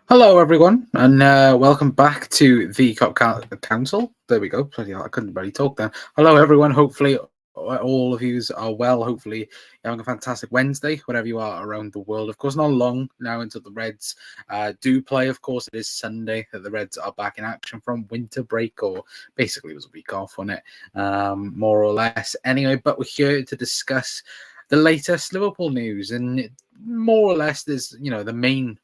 Hello, everyone, and welcome back to the Council. There we go. Bloody hell, I couldn't really talk then. Hello, everyone. Hopefully, all of you are well. Hopefully, you're having a fantastic Wednesday, wherever you are around the world. Of course, not long now until the Reds do play. Of course, it is Sunday that the Reds are back in action from winter break, or basically it was a week off on it, more or less. Anyway, but we're here to discuss the latest Liverpool news, and more or less, there's the main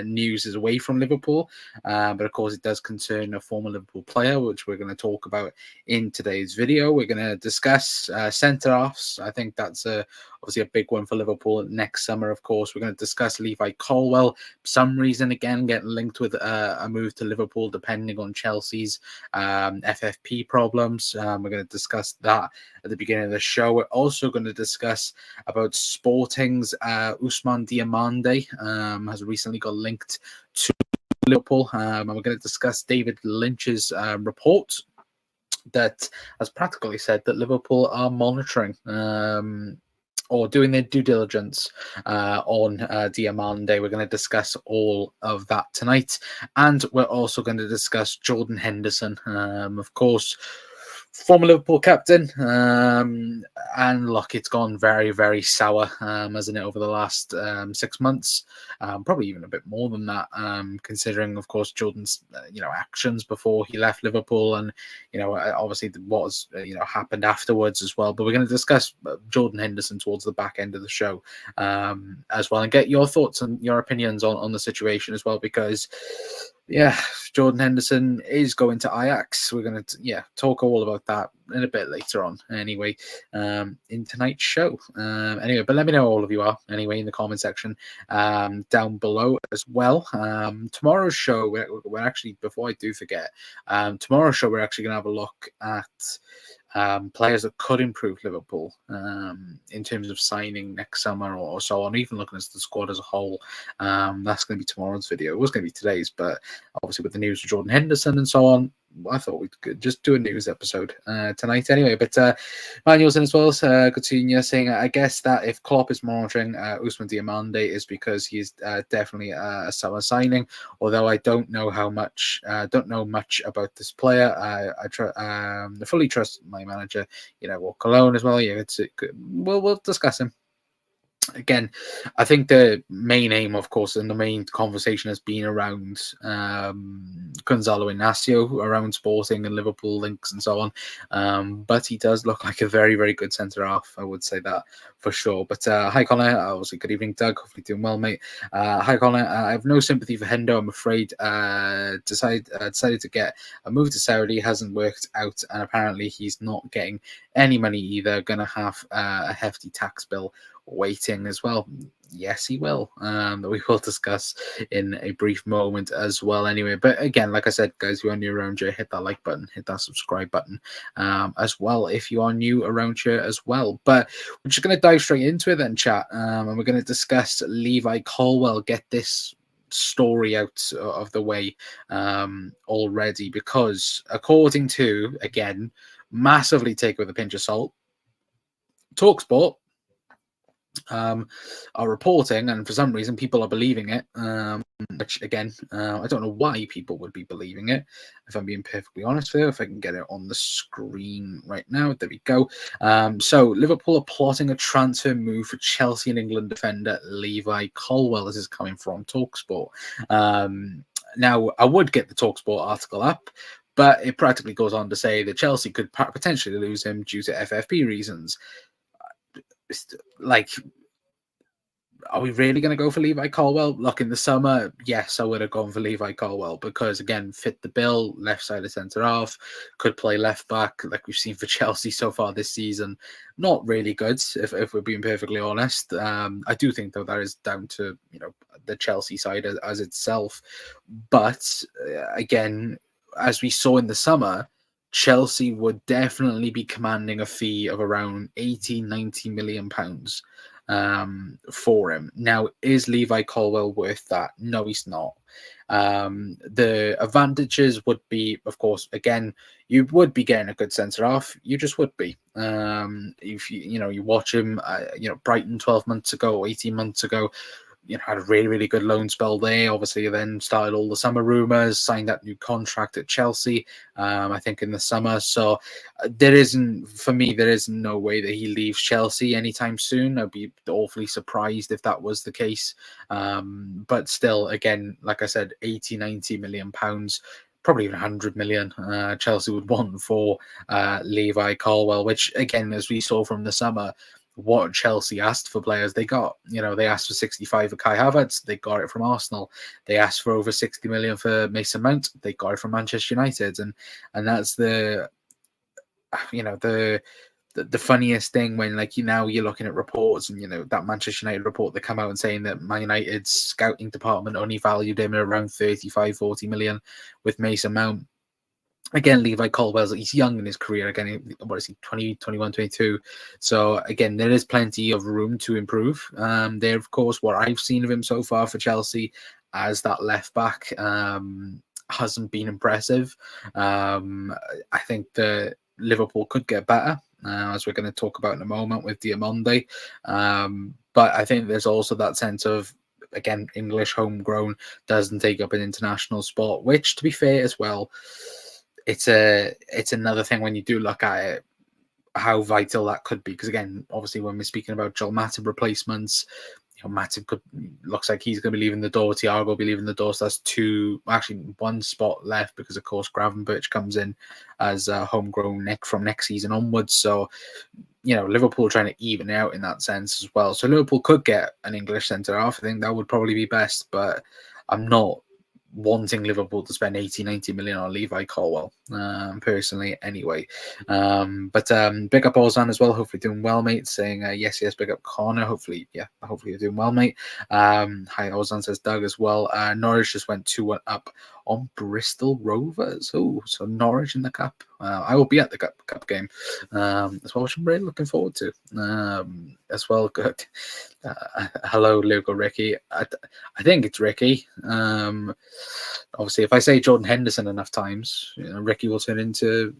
news is away from Liverpool, but of course it does concern a former Liverpool player, which we're going to talk about in today's video. We're going to discuss centre-halves. I think that's obviously a big one for Liverpool next summer. Of course, we're going to discuss Levi Colwill. For some reason, again, getting linked with a move to Liverpool, depending on Chelsea's FFP problems. We're going to discuss that at the beginning of the show. We're also going to discuss about Sporting's Ousmane Diomande has recently got linked to Liverpool, and we're going to discuss David Lynch's report that has practically said that Liverpool are monitoring or doing their due diligence on Diomande. We're going to discuss all of that tonight, and we're also going to discuss Jordan Henderson, of course, former Liverpool captain, and look, it's gone very, very sour, hasn't it, over the last 6 months, probably even a bit more than that, considering, of course, Jordan's actions before he left Liverpool, and obviously what has happened afterwards as well. But we're going to discuss Jordan Henderson towards the back end of the show as well, and get your thoughts and your opinions on the situation as well, because Jordan Henderson is going to Ajax. We're going to talk all about that in a bit later on, anyway, in tonight's show. Anyway, but let me know all of you are, anyway, in the comment section down below as well. Tomorrow's show, we're actually, before I do forget, tomorrow's show, we're actually going to have a look at players that could improve Liverpool in terms of signing next summer or so on, even looking at the squad as a whole. That's going to be tomorrow's video. It was going to be today's, but obviously with the news of Jordan Henderson and so on, I thought we could just do a news episode tonight anyway. But Manuel's in as well. So good seeing you, saying, I guess that if Klopp is monitoring Ousmane Diomande is because he's definitely a summer signing. Although I don't know much about this player. I fully trust my manager, or Cologne as well. Yeah, we'll discuss him. Again, I think the main aim, of course, and the main conversation has been around Gonzalo Inacio, around Sporting and Liverpool links and so on. But he does look like a very, very good centre-half. I would say that for sure. But hi, Connor. Obviously, good evening, Doug. Hopefully doing well, mate. Hi, Connor. I have no sympathy for Hendo. I'm afraid decided to get a move to Saudi. Hasn't worked out. And apparently he's not getting any money either. Going to have a hefty tax bill waiting as well. Yes, he will. That we will discuss in a brief moment as well. Anyway, but again, like I said, guys, if you're new around here, hit that like button, hit that subscribe button as well if you are new around here as well. But we're just going to dive straight into it then, chat, and we're going to discuss Levi Colwill. Get this story out of the way already, because according to, again, massively take with a pinch of salt, TalkSport are reporting, and for some reason people are believing it, which again, I don't know why people would be believing it, if I'm being perfectly honest with you. If I can get it on the screen right now, there we go. So Liverpool are plotting a transfer move for Chelsea and England defender Levi Colwill. This is coming from TalkSport. Now, I would get the TalkSport article up, but it practically goes on to say that Chelsea could potentially lose him due to FFP reasons. Like, are we really going to go for Levi Colwill? Look, in the summer, yes, I would have gone for Levi Colwill because, again, fit the bill, left side of centre half, could play left back, like we've seen for Chelsea so far this season. Not really good, if we're being perfectly honest. I do think, though, that is down to the Chelsea side as itself. But again, as we saw in the summer, Chelsea would definitely be commanding a fee of around 80-90 million pounds for him. Now, is Levi Colwill worth that? No, he's not. The advantages would be, of course, again, you would be getting a good centre half. You just would be. If you watch him, Brighton 12 months ago, 18 months ago, had a really, really good loan spell there. Obviously, then started all the summer rumours, signed that new contract at Chelsea, I think in the summer. So there isn't no way that he leaves Chelsea anytime soon. I'd be awfully surprised if that was the case. But still, again, like I said, 80, 90 million pounds, probably even 100 million Chelsea would want for Levi Colwill, which, again, as we saw from the summer, what Chelsea asked for players, they got. They asked for 65 for Kai Havertz, they got it from Arsenal. They asked for over 60 million for Mason Mount, they got it from Manchester United. And that's the funniest thing when, like, you're looking at reports, and that Manchester United report, they come out and saying that Man United's scouting department only valued him at around 35-40 million with Mason Mount. Again, Levi Colwill, he's young in his career. Again, what is he, 20, 21, 22? So, again, there is plenty of room to improve. There, of course, what I've seen of him so far for Chelsea as that left back hasn't been impressive. I think that Liverpool could get better, as we're going to talk about in a moment with Diomande. But I think there's also that sense of, again, English homegrown, doesn't take up an international spot, which, to be fair as well, it's another thing when you do look at it, how vital that could be. Because, again, obviously, when we're speaking about Joel Matip replacements, Matip looks like he's going to be leaving the door. Thiago will be leaving the door. So that's one spot left, because, of course, Gravenberch comes in as homegrown from next season onwards. So, Liverpool trying to even out in that sense as well. So Liverpool could get an English centre half. I think that would probably be best, but I'm not wanting Liverpool to spend 80, 90 million on Levi Colwill, personally, anyway. But big up Ozan as well. Hopefully doing well, mate. Saying yes. Big up Connor. Hopefully you're doing well, mate. Hi, Ozan, says Doug as well. Norwich just went 2-1 up on Bristol Rovers. Oh, so Norwich in the cup. I will be at the cup game as well, which I'm really looking forward to as well. Good. Hello, Luke or Ricky. I think it's Ricky. Obviously, if I say Jordan Henderson enough times, Ricky will turn into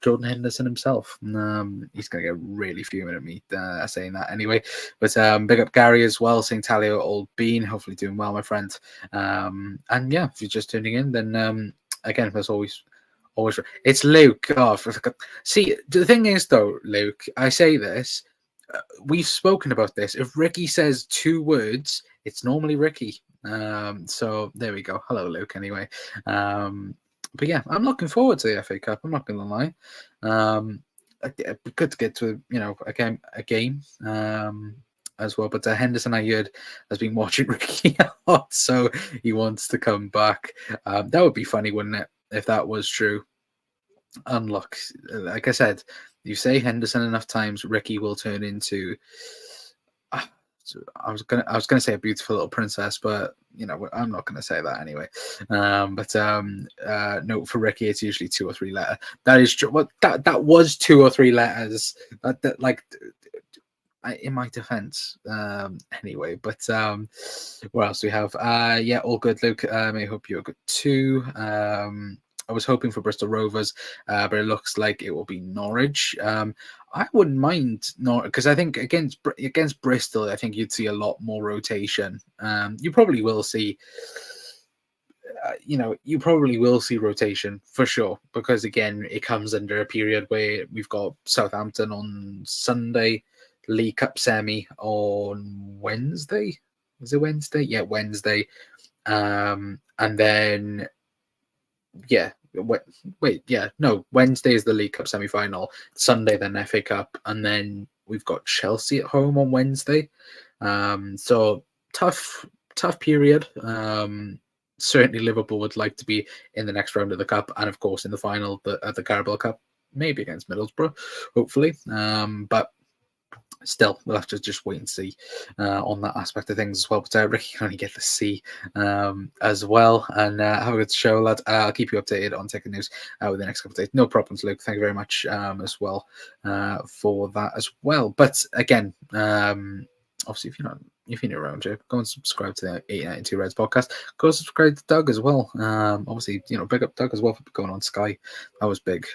Jordan Henderson himself. He's going to get really fuming at me saying that anyway. But big up Gary as well, saying Talio Old Bean. Hopefully doing well, my friend. And yeah, if you're just tuning in, then again, there's always it's Luke. Oh, see, the thing is though, Luke, I say this, we've spoken about this. If Ricky says 2 words, it's normally Ricky. So there we go. Hello, Luke. Anyway, but yeah, I'm looking forward to the FA Cup. I'm not going to lie. It'd be good to get to a game as well. But Henderson, I heard, has been watching Ricky a lot, so he wants to come back. That would be funny, wouldn't it, if that was true? And look, like I said, you say Henderson enough times, Ricky will turn into. I was gonna say a beautiful little princess, but I'm not gonna say that anyway. No, for Ricky, it's usually 2 or 3 letters. That is true. Well, that was 2 or 3 letters. That like, in my defense, anyway. But what else do we have? Yeah, all good, Luke. I hope you're good too. I was hoping for Bristol Rovers, but it looks like it will be Norwich. I wouldn't mind Norwich, because I think against Bristol, I think you'd see a lot more rotation. You probably will see. You probably will see rotation for sure, because again, it comes under a period where we've got Southampton on Sunday, League Cup semi on Wednesday. Is it Wednesday? Yeah, Wednesday. And then, yeah. Wednesday is the League Cup semi-final. Sunday, then FA Cup, and then we've got Chelsea at home on Wednesday. So tough period. Certainly, Liverpool would like to be in the next round of the cup, and of course in the final at the Carabao Cup, maybe against Middlesbrough, hopefully. But still, we'll have to just wait and see on that aspect of things as well. But Ricky can only get the C as well. And have a good show, lad. I'll keep you updated on Tech News with the next couple of days. No problems, Luke. Thank you very much as well for that as well. But again, obviously, if you're new around here, go and subscribe to the 892 Reds podcast. Go subscribe to Doug as well. Obviously, big up Doug as well for going on Sky. That was big,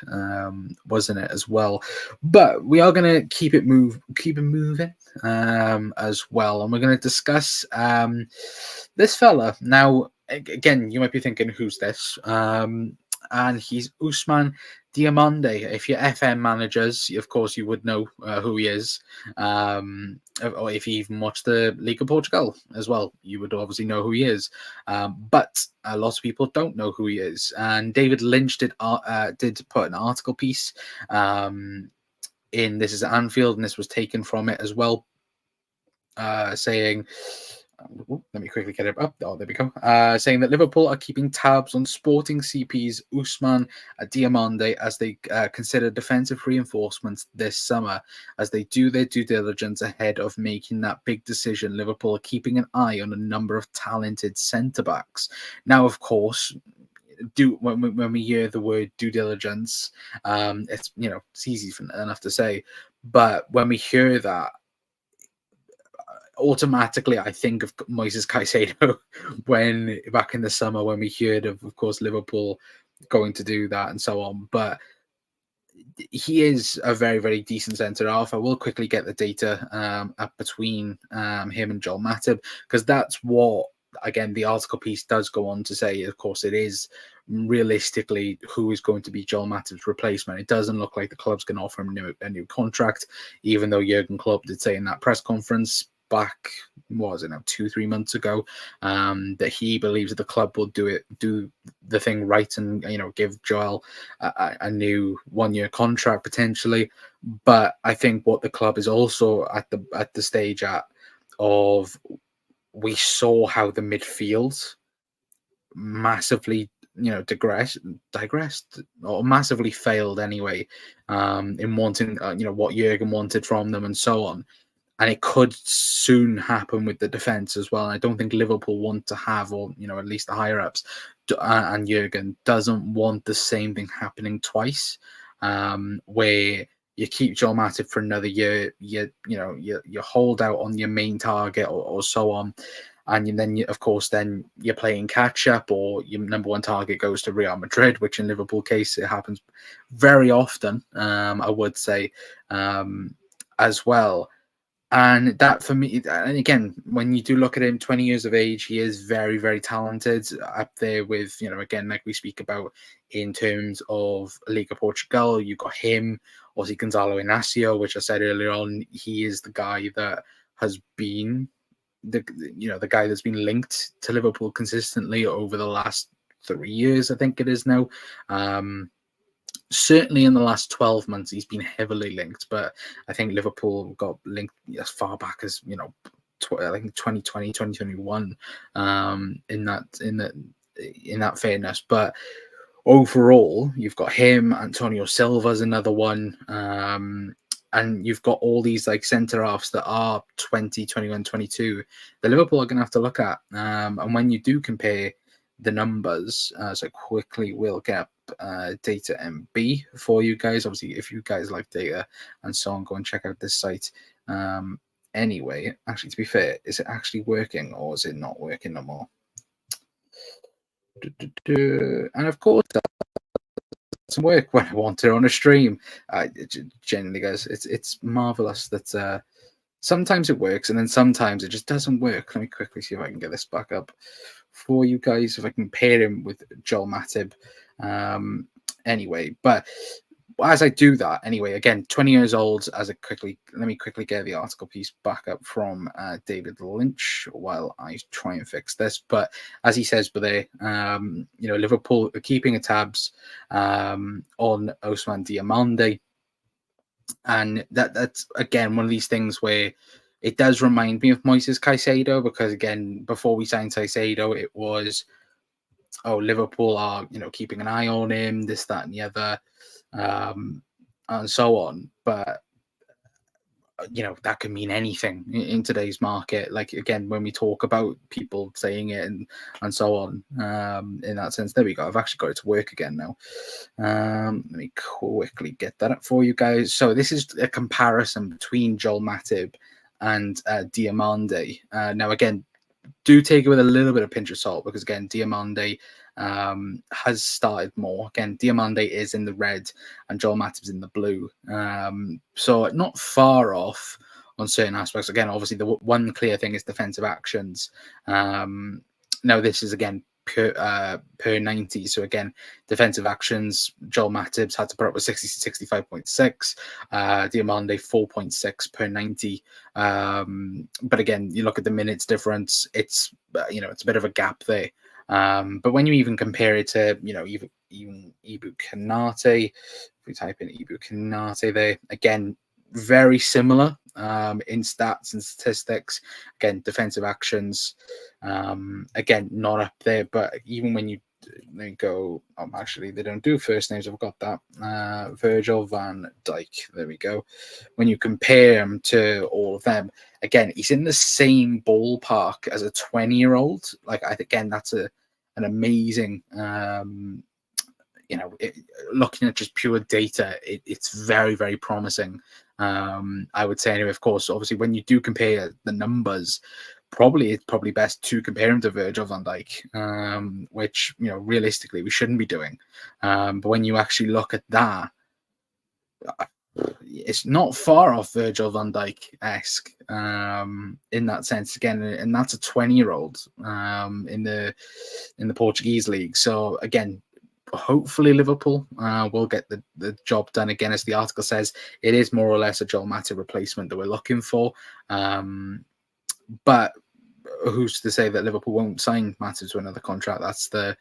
wasn't it, as well? But we are going to keep it moving as well, and we're going to discuss this fella. Now, again, you might be thinking, who's this? And he's Ousmane Diomande. If you're FM managers, of course, you would know who he is. Or if you even watch the League of Portugal as well, you would obviously know who he is. But a lot of people don't know who he is. And David Lynch did put an article piece in This Is Anfield, and this was taken from it as well, saying... let me quickly get it up. Oh, there we go. Saying that Liverpool are keeping tabs on Sporting CP's Ousmane Diomande as they consider defensive reinforcements this summer. As they do their due diligence ahead of making that big decision, Liverpool are keeping an eye on a number of talented centre-backs. Now, of course, when we hear the word due diligence, it's it's easy enough to say, but when we hear that, automatically I think of Moises Caicedo when back in the summer when we heard of course, Liverpool going to do that and so on. But he is a very, very decent centre half. I will quickly get the data up between him and Joel Matip, because that's what, again, the article piece does go on to say. Of course, it is realistically who is going to be Joel Matip's replacement. It doesn't look like the club's going to offer him a new contract, even though Jurgen Klopp did say in that press conference back, what was it now, 2-3 months ago, that he believes that the club will do the thing right and give Joel a new 1-year contract potentially. But I think what the club is also at the stage of, we saw how the midfield massively digressed or massively failed anyway, in wanting what Jurgen wanted from them and so on. And it could soon happen with the defence as well. And I don't think Liverpool want to have, or at least the higher ups, and Jurgen doesn't want the same thing happening twice, where you keep Joel Matip for another year, you hold out on your main target or so on, and then of course then you're playing catch up, or your number one target goes to Real Madrid, which in Liverpool case it happens very often, I would say, as well. And that, for me, and again, when you do look at him, 20 years of age, he is very, very talented, up there with, again, like we speak about in terms of Liga Portugal. You've got him, obviously Gonzalo Inacio, which I said earlier on, he is the guy that has been the guy that's been linked to Liverpool consistently over the last 3 years, I think it is now. Certainly in the last 12 months, he's been heavily linked, but I think Liverpool got linked as far back as, I think 2020, 2021, in that fairness. But overall, you've got him, Antonio Silva's another one, and you've got all these like centre halves that are 20, 21, 22 that Liverpool are going to have to look at. And when you do compare the numbers, so quickly we'll get data MB for you guys. Obviously, if you guys like data and so on, go and check out this site. Anyway, actually, to be fair, is it actually working or is it not working no more? And of course, that doesn't work when I want it on a stream. Generally, guys, it's marvelous that sometimes it works and then sometimes it just doesn't work. Let me quickly see if I can get this back up for you guys, if I can pair him with Joel Matip. Anyway, but as I do that, anyway, again, 20 years old, let me quickly get the article piece back up from David Lynch while I try and fix this. But as he says, Liverpool are keeping tabs on Ousmane Diomande. And that's, again, one of these things where it does remind me of Moises Caicedo, because, again, before we signed Caicedo, it was, Liverpool are, keeping an eye on him, this, that, and the other, and so on. But, that can mean anything in today's market. Like, again, when we talk about people saying it and so on, in that sense. There we go. I've actually got it to work again now. Let me quickly get that up for you guys. So this is a comparison between Joel Matip and Diomande. Now, again, do take it with a little bit of pinch of salt because, again, Diomande has started more. Again, Diomande is in the red and Joel Matip's in the blue. So not far off on certain aspects. Again, obviously, the one clear thing is defensive actions. Now, this is, again, per 90. So, again, defensive actions, Joel Matip's had to put up with 65.6, Diomande 4.6 per 90. But again, you look at the minutes difference, it's it's a bit of a gap there. But when you even compare it to even Ibu Kanate, if we type in Ibu Kanate there, again, very similar in stats and statistics. Again, defensive actions, again, not up there. But even when you go, actually, they don't do first names. I've got that. Virgil van Dijk. There we go. When you compare him to all of them, again, he's in the same ballpark as a 20-year-old. Like, again, that's an amazing. Looking at just pure data, it's very, very promising. I would say anyway. Of course, obviously, when you do compare the numbers, it's probably best to compare him to Virgil van Dijk, which realistically we shouldn't be doing. But when you actually look at that, it's not far off Virgil van Dijk-esque in that sense. Again, and that's a 20-year-old in the Portuguese league. So again, hopefully Liverpool will get the job done. Again, as the article says, it is more or less a Joel Matip replacement that we're looking for. But who's to say that Liverpool won't sign Matip to another contract? That's the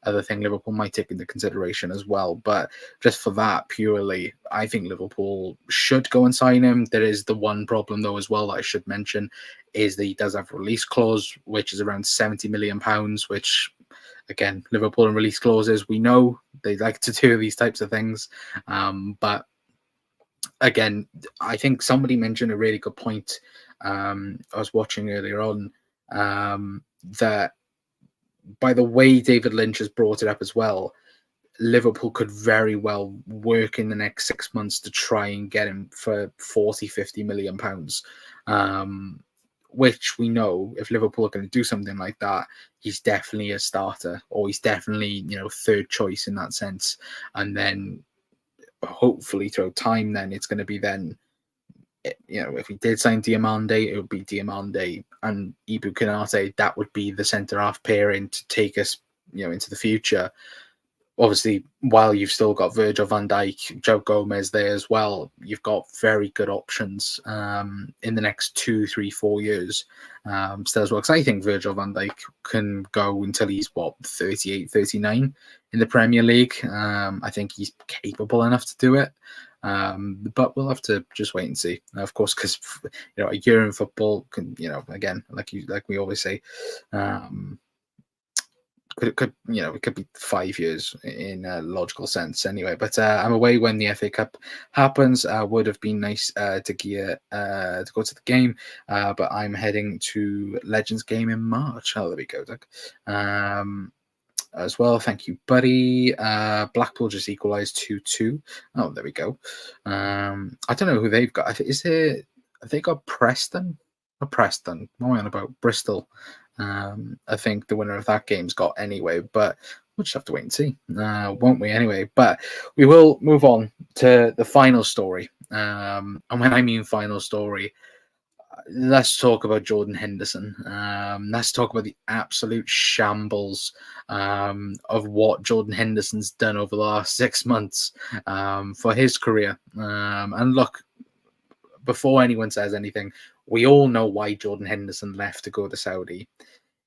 other thing Liverpool might take into consideration as well. But just for that purely, I think Liverpool should go and sign him. There is the one problem, though, as well, that I should mention, is that he does have a release clause, which is around £70 million, which, again, Liverpool and release clauses, we know they like to do these types of things. But again, I think somebody mentioned a really good point. I was watching earlier on that by the way David Lynch has brought it up as well, Liverpool could very well work in the next 6 months to try and get him for 40-50 million pounds, which we know if Liverpool are going to do something like that, he's definitely a starter, or he's definitely third choice in that sense. And then hopefully through time, then it's going to be then, if we did sign Diomande, it would be Diomande and Ibu Kanate. That would be the centre half pairing to take us, into the future. Obviously, while you've still got Virgil van Dijk, Joe Gomez there as well, you've got very good options in the next 2, 3, 4 years still as well. Because I think Virgil van Dijk can go until he's, 38, 39 in the Premier League. I think he's capable enough to do it. But we'll have to just wait and see, of course, because a year in football can, again, like we always say, it could be 5 years in a logical sense anyway. But I'm away when the FA Cup happens. Would have been nice to go to the game, but I'm heading to Legends game in March. Oh, there we go, Doug. As well, thank you, buddy. Blackpool just equalised 2-2. Oh, there we go. I don't know who they've got. Have they got Preston? Or Preston? What am I on about? Bristol. I think the winner of that game's got anyway, but we'll just have to wait and see, won't we? Anyway, but we will move on to the final story. And when I mean final story, let's talk about Jordan Henderson. Let's talk about the absolute shambles of what Jordan Henderson's done over the last 6 months for his career. And look, before anyone says anything, we all know why Jordan Henderson left to go to Saudi.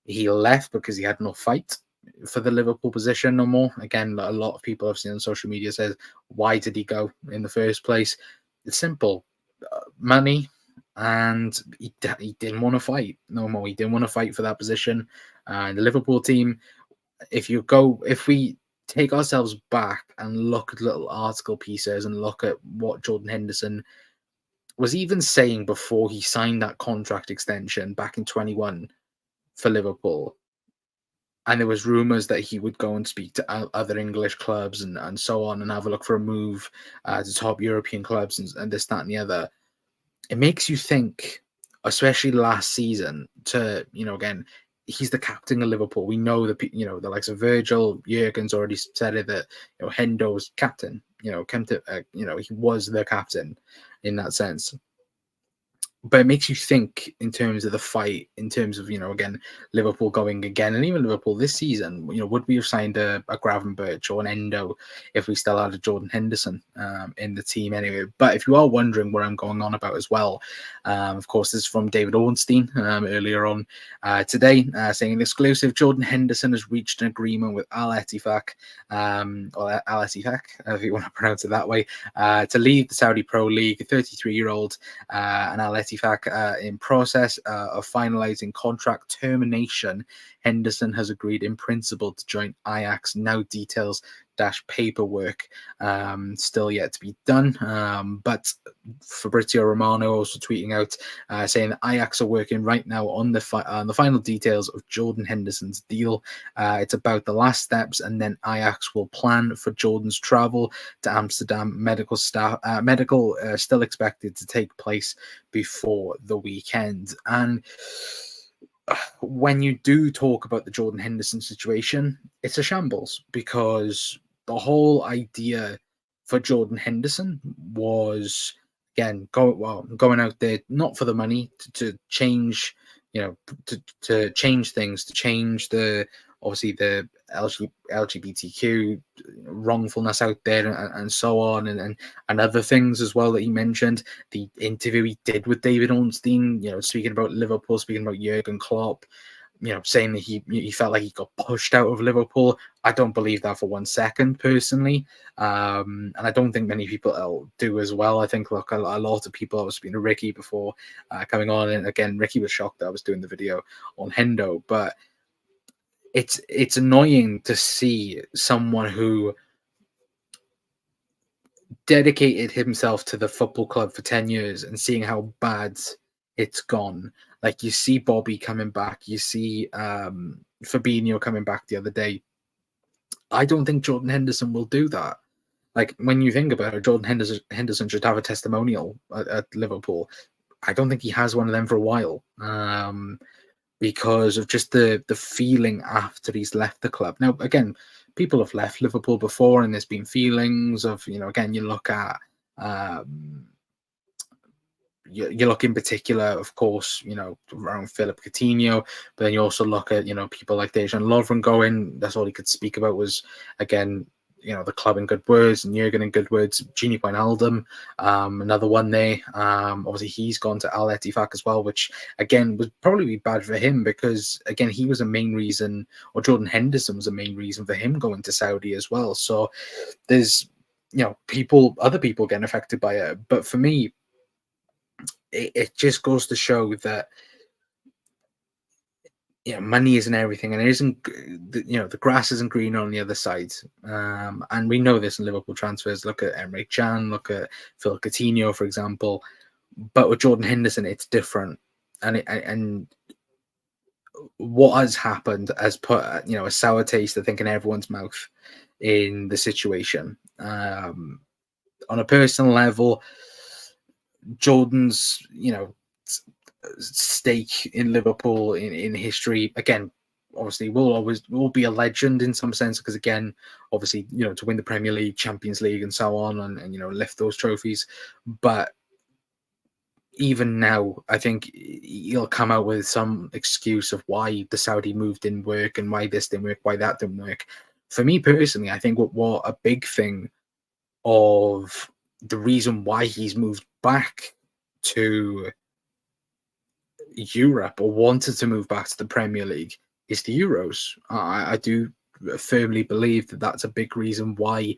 He left because he had no fight for the Liverpool position no more. Again, a lot of people I've seen on social media says, why did he go in the first place? It's simple. Money. And he didn't want to fight no more. He didn't want to fight for that position. The Liverpool team, if we take ourselves back and look at little article pieces and look at what Jordan Henderson was even saying before he signed that contract extension back in 21 for Liverpool, and there was rumours that he would go and speak to other English clubs and so on and have a look for a move to top European clubs and this, that and the other. It makes you think, especially last season. To again, he's the captain of Liverpool. We know the likes of Virgil, Jurgen's already said it, that Hendo's captain. Came to he was the captain in that sense. But it makes you think in terms of the fight, in terms of, again, Liverpool going again, and even Liverpool this season, would we have signed a Gravenberch or an Endo if we still had a Jordan Henderson in the team anyway? But if you are wondering what I'm going on about as well, of course, this is from David Ornstein earlier on today, saying, exclusive, Jordan Henderson has reached an agreement with Al Ettifaq, or Al Ettifaq, if you want to pronounce it that way, to leave the Saudi Pro League. A 33-year-old and Al Ettifaq in process of finalizing contract termination. Henderson has agreed in principle to join Ajax. Now details paperwork still yet to be done. But Fabrizio Romano also tweeting out saying that Ajax are working right now on the final details of Jordan Henderson's deal. It's about the last steps, and then Ajax will plan for Jordan's travel to Amsterdam. Medical still expected to take place before the weekend. And when you do talk about the Jordan Henderson situation, it's a shambles, because the whole idea for Jordan Henderson was, again, going out there not for the money, to change, to change things, to change obviously the LGBTQ wrongfulness out there, and so on, and other things as well that he mentioned. The interview he did with David Ornstein, speaking about Liverpool, speaking about Jurgen Klopp, saying that he felt like he got pushed out of Liverpool. I don't believe that for 1 second, personally, and I don't think many people do as well. I think, look, a lot of people, I was speaking to Ricky before coming on, and again, Ricky was shocked that I was doing the video on Hendo, but it's annoying to see someone who dedicated himself to the football club for 10 years and seeing how bad it's gone. Like, you see Bobby coming back, you see Fabinho coming back the other day. I don't think Jordan Henderson will do that. Like, when you think about it, Jordan Henderson should have a testimonial at Liverpool. I don't think he has one of them for a while. Because of just the feeling after he's left the club. Now, again, people have left Liverpool before, and there's been feelings of, again, you look at, you look in particular, of course, around Philip Coutinho, but then you also look at, people like Dejan Lovren going. That's all he could speak about was, again, the club in good words, and Jurgen in good words. Gini Wijnaldum, another one there. Obviously, he's gone to Al Ettifaq as well, which, again, would probably be bad for him, because, again, he was a main reason, or Jordan Henderson was a main reason for him going to Saudi as well. So there's, other people getting affected by it. But for me, it just goes to show that, money isn't everything, and it isn't, the grass isn't green on the other side. And we know this in Liverpool transfers. Look at Emre Can, look at Phil Coutinho, for example. But with Jordan Henderson, it's different. And what has happened has put, a sour taste, I think, in everyone's mouth in the situation. On a personal level, Jordan's, stake in Liverpool in history, again, obviously will be a legend in some sense, because, again, obviously, to win the Premier League, Champions League, and so on, and lift those trophies. But even now, I think he'll come out with some excuse of why the Saudi move didn't work, and why this didn't work, why that didn't work. For me personally, I think what a big thing of the reason why he's moved back to Europe, or wanted to move back to the Premier League, is the Euros. I do firmly believe that that's a big reason why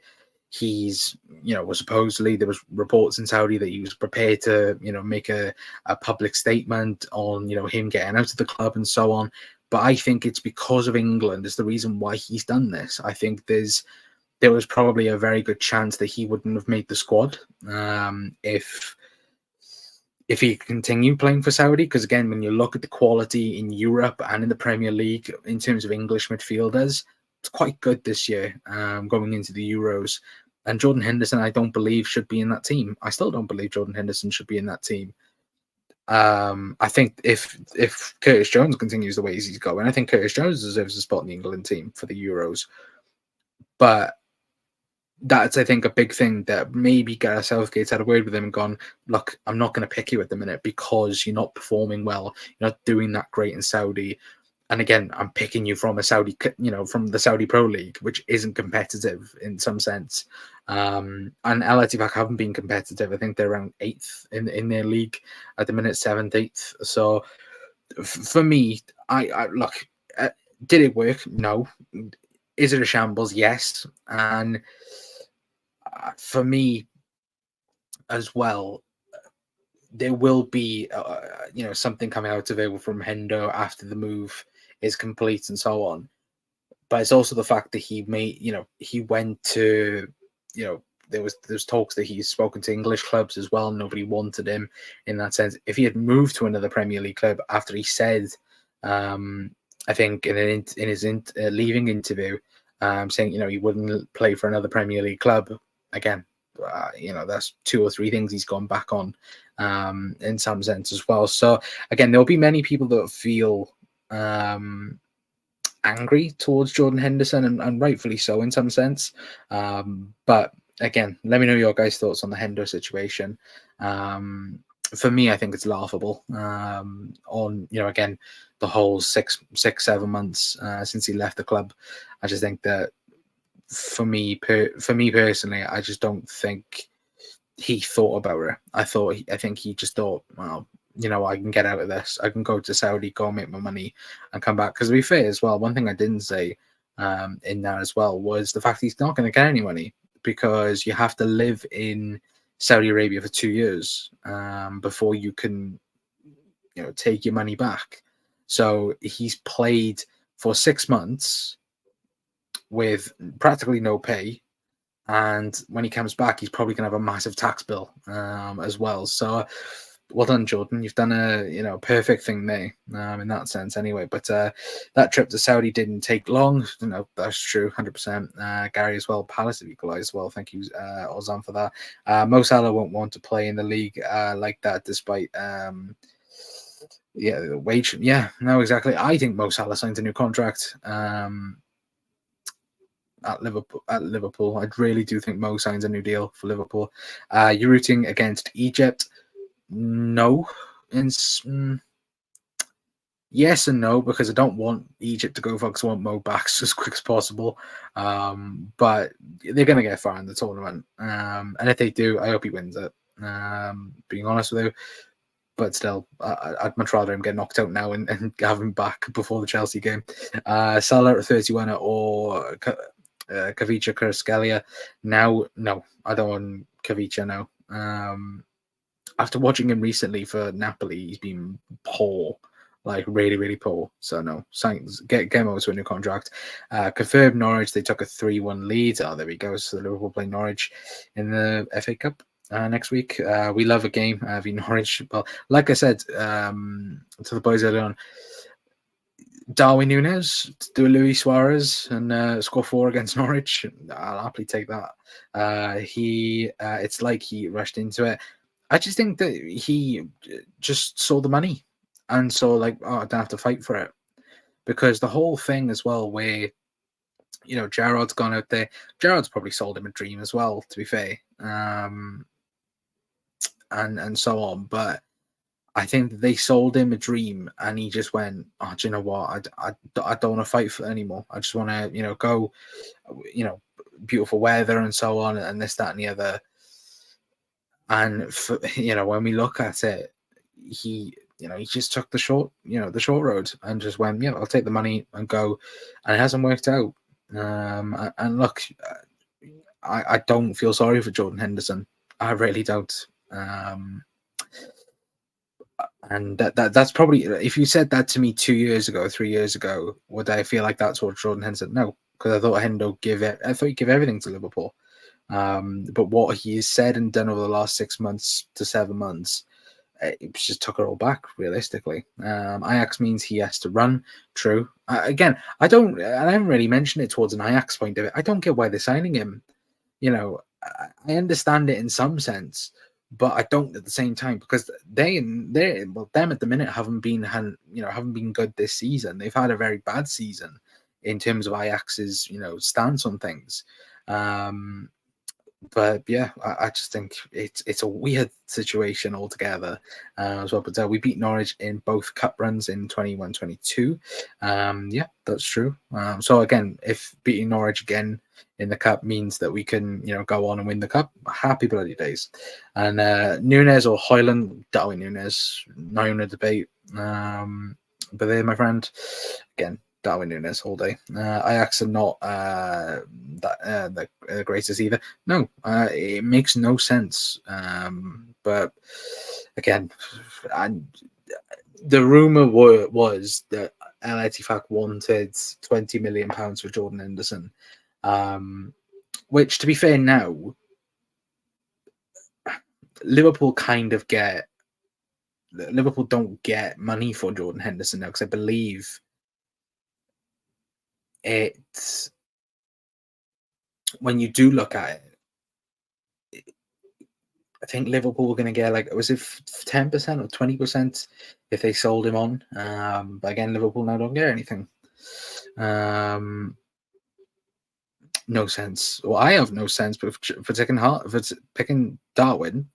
he's, was supposedly, there was reports in Saudi that he was prepared to, make a public statement on, him getting out of the club and so on. But I think it's because of England is the reason why he's done this. I think there was probably a very good chance that he wouldn't have made the squad if he continued playing for Saudi, because, again, when you look at the quality in Europe and in the Premier League in terms of English midfielders, it's quite good this year, going into the Euros. And Jordan Henderson, I don't believe, should be in that team. I still don't believe Jordan Henderson should be in that team. I think if Curtis Jones continues the way he's going, I think Curtis Jones deserves a spot in the England team for the Euros. But that's, I think, a big thing that maybe Gareth Southgate's had a word with him and gone, look, I'm not going to pick you at the minute because you're not performing well. You're not doing that great in Saudi. And again, I'm picking you from a Saudi, from the Saudi Pro League, which isn't competitive in some sense. And Al Ettifaq haven't been competitive. I think they're around 8th in their league at the minute, 7th, 8th. So for me, I look, did it work? No. Is it a shambles? Yes. And for me as well, there will be something coming out available from Hendo after the move is complete and so on. But it's also the fact that he went to, there's talks that he's spoken to English clubs as well. Nobody wanted him in that sense. If he had moved to another Premier League club after he said, I think in his leaving interview, saying he wouldn't play for another Premier League club again. That's 2 or 3 things he's gone back on in some sense as well. So again, there'll be many people that feel angry towards Jordan Henderson, and rightfully so in some sense. But again, let me know your guys' thoughts on the Hendo situation. For me, I think it's laughable. On again, the whole 6-7 months since he left the club, I just think that for me personally, I just don't think he thought about it. I think he just thought, well, I can get out of this. I can go to Saudi, go make my money, and come back. Because to be fair as well, one thing I didn't say in that as well was the fact he's not going to get any money, because you have to live in Saudi Arabia for 2 years before you can, take your money back. So he's played for 6 months with practically no pay, and when he comes back, he's probably going to have a massive tax bill as well. So well done, Jordan. You've done a perfect thing there in that sense anyway. But that trip to Saudi didn't take long. That's true, 100%. Gary as well. Palace have equalised well. Thank you, Ozan, for that. Mo Salah won't want to play in the league like that, despite the wage. Yeah, no, exactly. I think Mo Salah signs a new contract at Liverpool. I really do think Mo signs a new deal for Liverpool. You're rooting against Egypt. No. Yes and no, because I don't want Egypt to go for, because I want Mo back as quick as possible. But they're going to get far in the tournament. And if they do, I hope he wins it. Being honest with you. But still, I'd much rather him get knocked out now and have him back before the Chelsea game. Salah at 31 or Kavicha Kvaratskhelia. Now, no, I don't want Kavicha now. After watching him recently for Napoli, he's been poor, like really, really poor. So no, get him over to a new contract. Confirmed Norwich, they took a 3-1 lead. Oh, there we go. So Liverpool play Norwich in the FA Cup next week. We love a game v Norwich. Well, like I said to the boys earlier on, Darwin Núñez to do a Luis Suarez and score 4 against Norwich. I'll happily take that. It's like he rushed into it. I just think that he just saw the money and saw like, oh, I don't have to fight for it. Because the whole thing as well, where, Gerrard's gone out there. Gerrard's probably sold him a dream as well, to be fair. And so on. But I think that they sold him a dream and he just went, oh, do you know what? I don't want to fight for it anymore. I just want to, go, beautiful weather and so on and this, that and the other. And for, when we look at it, he just took the short road and just went, I'll take the money and go, and it hasn't worked out. And look, I don't feel sorry for Jordan Henderson. I really don't. And that's probably, if you said that to me 2 years ago, 3 years ago, would I feel like that's what Jordan Henderson? No, because I thought Hendo he'd give everything to Liverpool. But what he has said and done over the last 6 months to 7 months, it just took it all back, realistically. Ajax means he has to run. True. Again, I haven't really mentioned it towards an Ajax point of it. I don't get why they're signing him. I understand it in some sense, but I don't at the same time, because them at the minute haven't been good this season. They've had a very bad season in terms of Ajax's stance on things. But yeah, I just think it's a weird situation altogether as well. But we beat Norwich in both cup runs in 21-22. Yeah, that's true. So again, if beating Norwich again in the cup means that we can go on and win the cup, happy bloody days. And Nunes or Højlund, Darwin Nunes, not even a debate. But there, my friend, again, Darwin Nunes all day. Ajax are not the greatest either. No, it makes no sense. But again, the rumor was that Al Ettifaq wanted £20 million for Jordan Henderson, which, to be fair, now Liverpool don't get money for Jordan Henderson now, because I believe it's, when you do look at it, I think Liverpool were going to get was it 10% or 20% if they sold him on. But again, Liverpool now don't get anything. No sense. Well, I have no sense, but for picking Darwin,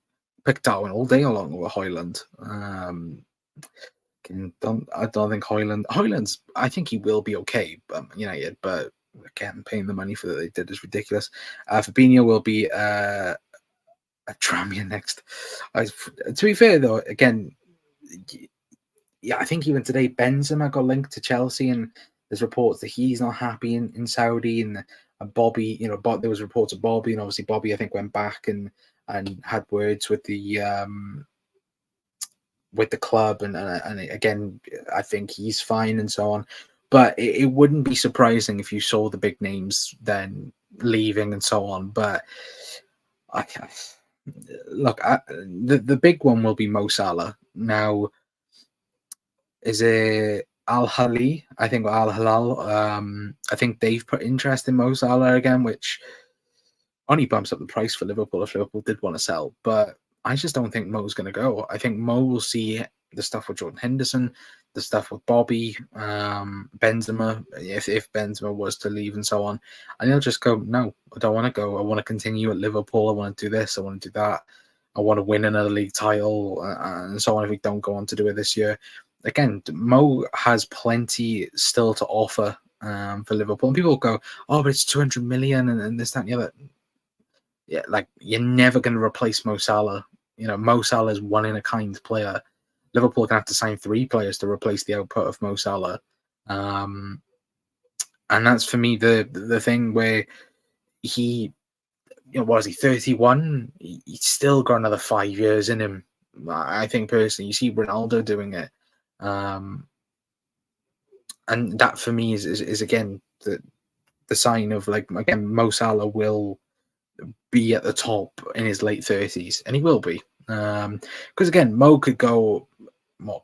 pick Darwin all day along with Højlund. I don't think Højlund's. I think he will be okay, but United. But again, paying the money for that they did is ridiculous. Fabinho will be a Tramian next. To be fair though, again, yeah, I think even today Benzema got linked to Chelsea, and there's reports that he's not happy in Saudi, and Bobby, there was reports of Bobby, and obviously Bobby I think went back and had words with the club, and again I think he's fine and so on. But it wouldn't be surprising if you saw the big names then leaving and so on. But the big one will be Mo Salah. Now, is it Al Hilal? I think Al Hilal. I think they've put interest in Mo Salah again, which only bumps up the price for Liverpool if Liverpool did want to sell. But I just don't think Mo's going to go. I think Mo will see the stuff with Jordan Henderson, the stuff with Bobby, Benzema, if Benzema was to leave and so on. And he'll just go, no, I don't want to go. I want to continue at Liverpool. I want to do this. I want to do that. I want to win another league title and so on if we don't go on to do it this year. Again, Mo has plenty still to offer for Liverpool. And people go, oh, but it's 200 million and this, that, and the other. Yeah, you're never going to replace Mo Salah. Mo Salah is one-in-a-kind player. Liverpool are going to have to sign 3 players to replace the output of Mo Salah. And that's, for me, the thing where he, what is he, 31? He's still got another 5 years in him. I think, personally, you see Ronaldo doing it. And that, for me, is again, the sign of, again, Mo Salah will be at the top in his late 30s, and he will be. Because, again, Mo could go,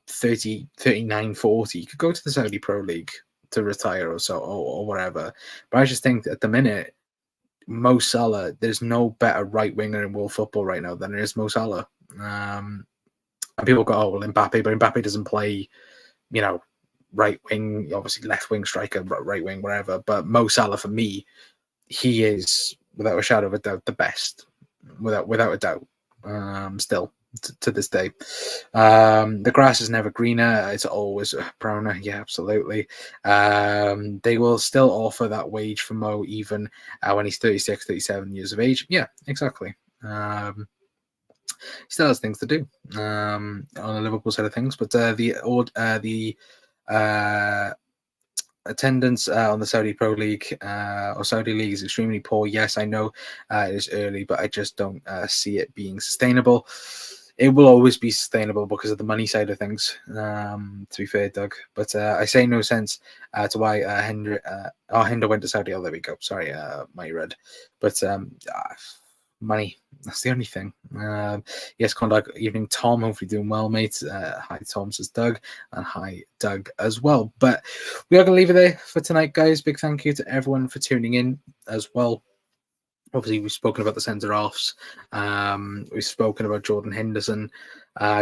30, 39, 40. He could go to the Saudi Pro League to retire or so, or whatever. But I just think that at the minute, Mo Salah, there's no better right winger in world football right now than there is Mo Salah. And people go, oh, well, Mbappe, but Mbappe doesn't play, right wing, obviously left wing striker, right wing, whatever. But Mo Salah, for me, he is, without a shadow of a doubt, the best, without a doubt. Still to this day, the grass is never greener; it's always browner. Yeah, absolutely. They will still offer that wage for Mo even when he's 36, 37 years of age. Yeah, exactly. He still has things to do on the Liverpool side of things, but the attendance on the Saudi Pro League or Saudi League is extremely poor. Yes, I know it is early, but I just don't see it being sustainable. It will always be sustainable because of the money side of things, to be fair, Doug. But I say no sense to why Hendo went to Saudi. Oh, there we go. Sorry, my red. But money. That's the only thing. Yes, Conduct. Evening, Tom. Hopefully doing well, mate. Hi, Tom, says Doug. And hi, Doug, as well. But we are going to leave it there for tonight, guys. Big thank you to everyone for tuning in as well. Obviously, we've spoken about the centre halves. We've spoken about Jordan Henderson.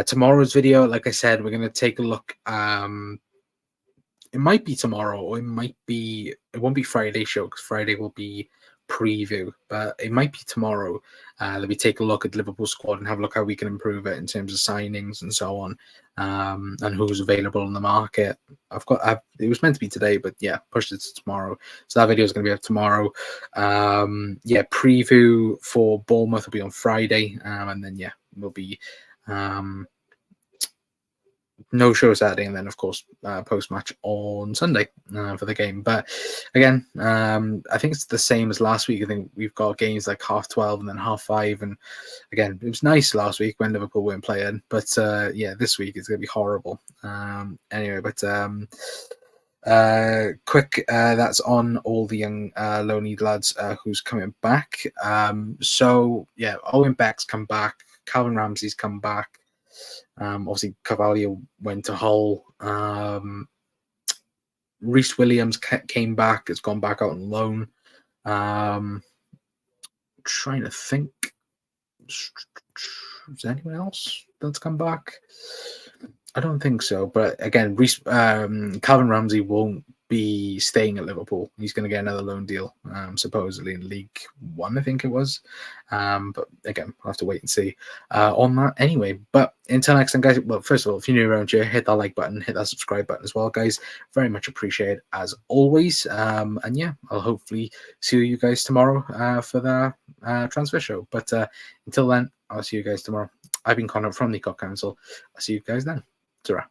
Tomorrow's video, like I said, we're going to take a look. It might be tomorrow, or it won't be Friday show because Friday will be preview, but it might be tomorrow that we take a look at Liverpool squad and have a look how we can improve it in terms of signings and so on, and who's available in the market. It was meant to be today, but yeah, pushed it to tomorrow. So that video is going to be up tomorrow. Preview for Bournemouth will be on Friday, and then we'll be no show Saturday, and then of course post match on Sunday for the game. But again, I think it's the same as last week. I think we've got games like 12:30 and then 5:30, and again, it was nice last week when Liverpool weren't playing, but this week it's going to be horrible. Quick, that's on all the young low need lads who's coming back. Owen Beck's come back, Calvin Ramsey's come back. Obviously, Carvalho went to Hull. Reece Williams came back. Has gone back out on loan. Trying to think. Is there anyone else that's come back? I don't think so. But again, Calvin Ramsey won't be staying at Liverpool. He's going to get another loan deal, supposedly in League One, I think it was. But again, we'll have to wait and see on that anyway. But until next time, guys, well, first of all, if you're new around here, hit that like button, hit that subscribe button as well, guys. Very much appreciated as always. I'll hopefully see you guys tomorrow for the transfer show. But until then, I'll see you guys tomorrow. I've been Connor from the COP Council. I'll see you guys then. Ta-ra.